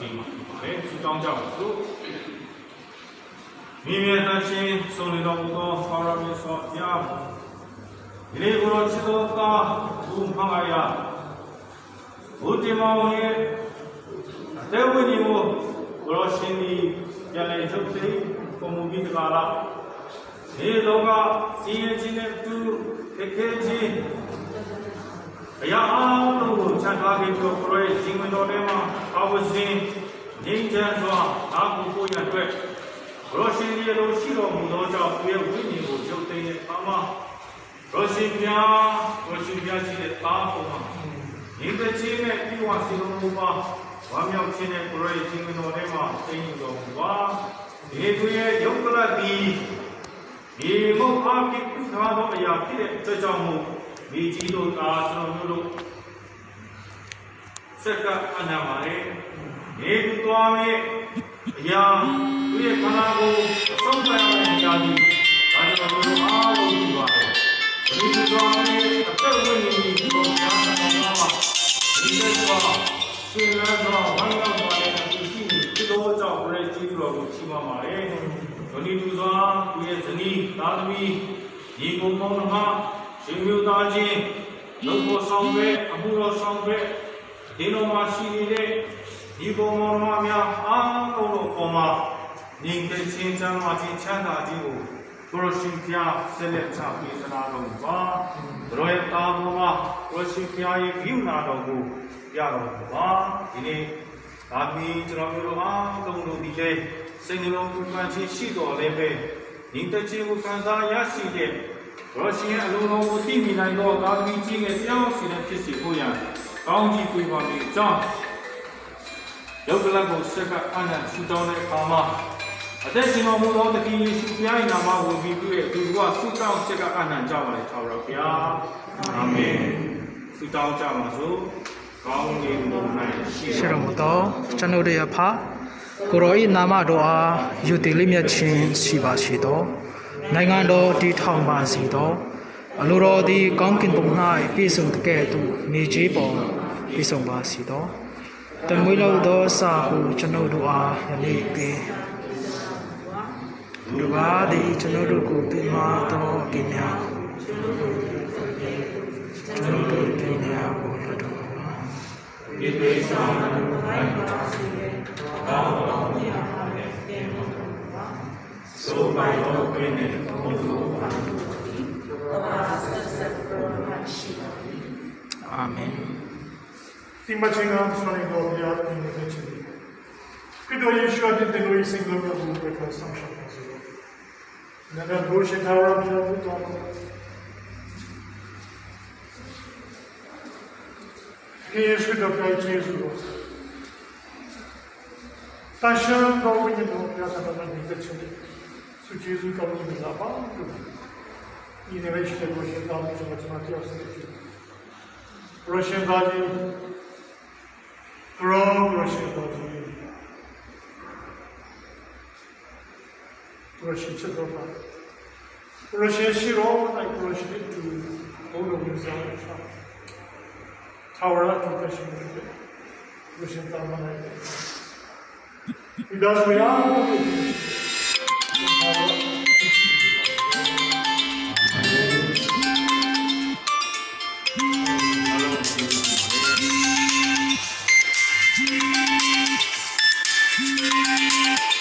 ချိန်မှာဆူတောင်းကြပါစို့မိမိတန်ရှင်ဆုံးနေတော်မူသောသာရမေသောဘုရားဒီနေ့ကိုချစ်တော်သာဘုရားမယာဘုဒ္ဓမောင်ရဲ့အသက်ဝိညာဉ်ကိုဘုရားရှင်သည်ပြန်လည်ထုတ်သိပုံမူပြီးတကားလားဒီလောကစီရင်ခြင်းနဲ့တူခေချင်းအရာအားလုံးကိုချမ်းသာပြီးတော့ဘုရားရဲ့ရှင်ဝင်တော်ထဲမှာအဝစဉ်ငြိမ်းချမ်းစွာအားကိုကိုရအတွက်ဘုရားရှင်ရဲ့လိုရှိတော်မူသောကြောင့်သူရဲ့ဝိညာဉ်ကိုရုပ်သိမ်းတဲ့အခါမှာဘုရားရှင်ရှိတဲ့သားပေါ်မှာဒီတခြင်းနဲ့ပြီးဝစီလုံးမူပါဝမ်းမြောက်ခြင်းနဲ့ဘုရားရဲ့ရှင်ဝင်တော်ထဲမှာသိမ်းတော်မူပါဒီသူရဲ့ယုတ်ကလတိဒီမုတ်အားဖြင့်ပြုထားသောအရာဖြစ်တဲ့အတွက်ကြောင့်မို့မိကြီးတို့သားကျွန်တော်တို့စက္ကအနာပါလေဒီသူသွားရဲ့အရာသူရဲ့ခန္ဓာကိုယ်အဆုံးပိုင်းတဲ့အရာကြီးဒါကြောင့်တို့အားလုံးဒီပါတယ်ဒီသူသွားရဲ့အသက်ဝိညာဉ်ကြီးကိုကြားနာတော်မှာဒီသက်စွာရှင်လန်းသောဝမ်းမြောက်သွားတဲ့သူရှိဒီလိုကြောင့်ဘုရားကြီးတော်ကိုချီးမွမ်းပါတယ်ဒုတိယစွာသူရဲ့ဇနီးသားသမီးဒီကုန်းမောင်နှမရှင်မျိုးသားချင်းလုံဖို့ဆောင်ပဲအမှုတော်ဆောင်ပဲဒီလိုမှရှိနေတဲ့ဒီကုန်းမောင်နှမများအားလုံးတို့ပေါ်မှာညီတဲ့ချင်းချမ်းသာခြင်းချမ်းသာခြင်းကိုဘုရားရှင်ဖျားဆက်လက်ချပေးသနာတော်မူပါဘုရားရဲ့တာပေါ်မှာဘုရားရှင်ဖျားရဲ့ပြုနာတော်ကိုရတော်မူပါဒီနေ့ဒါမီကျွန်တော်တို့အားလုံးတို့ဒီလေစိတ်နှလုံးပူပန်ခြင်းရှိတော်လည်းပဲညီတဲ့ခြင်းကိုခံစားရရှိတဲ့ဘုရားရှင်ရဲ့အလုံးစုံကိုသိမြင်နိုင်သောသာသမီကြီးငယ်ပြောင်းစီတဲ့ဖြစ်စီဖို့ရကောင်းကြီးပွေပါမည်အကြောင်းယောဂလတ်ကိုစက္ကအနန္တရှုတောင်းတဲ့အခါမှာအသက်ရှင်တော်မူသောသခင်ယေရှုဘုရား၏နာမကိုဝင်ပြီးတဲ့သူကဆုတောင်းစက္ကအနန္တကြပါလေထာဝရဘုရားအာမင်ဆုတောင်းကြပါစို့ကောင်းကြီးမုန်၌ရှိတော်မူသောကျွန်ုပ်တို့ရဲ့ဖကိုရော၏နာမတော်အားယူတည်လိမ့်မြတ်ခြင်းရှိပါရှိသောနိုင်ငံတော်တည်ထောင်ပါစေသောအလိုတော်သည်ကောင်းကင်ဘုံ၌ပြည့်စုံတဲ့ကဲ့သို့မြေကြီးပေါ်ပြည့်စုံပါစေသောတမွေးလို့သောစာဟုကျွန်ုပ်တို့အားယနေ့ပေးလူပါသည်ကျွန်ုပ်တို့ကိုပြမသောပညာကျွန်ုပ်တို့ပညာကိုလွတ်တော်ပါဒီပေဆောင်နိုင်ပါစေကောင်းတော်မြတ်တဲ့တင်တော်ပါဆိုပိုင်တော်ကိုနဲ့ဘုရားပါအာမင်ဒီမချင်းကဆွမ်းတော်ဘုရားတင်တဲ့ချစ်ကိတော်ယေရှုတဲ့လူရဲ့စိတ်လုံးကိုဘုရားဆောင်ရှောက်ပါစေ။နာဘုရားထာဝရဘုရားတော်ယေရှုတော်ကိုကျေးဇူးတော်တန်ရှင်းတော်ဝိညာဉ်တော်ဘုရားဆောင်တဲ့နေတဲ့ချစ်ဆုကျေးဇူးကောင်းကြီးလာပါလို့ဒီနေ့ရှိတဲ့ဘုရားတော်ကိုကျွန်တော်ပြောစီတယ်။ဘုရားရှင်သားကြီးဘုရားရှင်သားကြီးဘုရားရှင်ချစ်တော်ပါဘုရားရှင်ရှိတော်၌ဘုရားရှင်တူဘုရားမြတ်စွာဘုရားထာဝရဘုရားရှင်ဘုရားရှင်သားမနိုင်ဒီတော့ဘုရားThank you.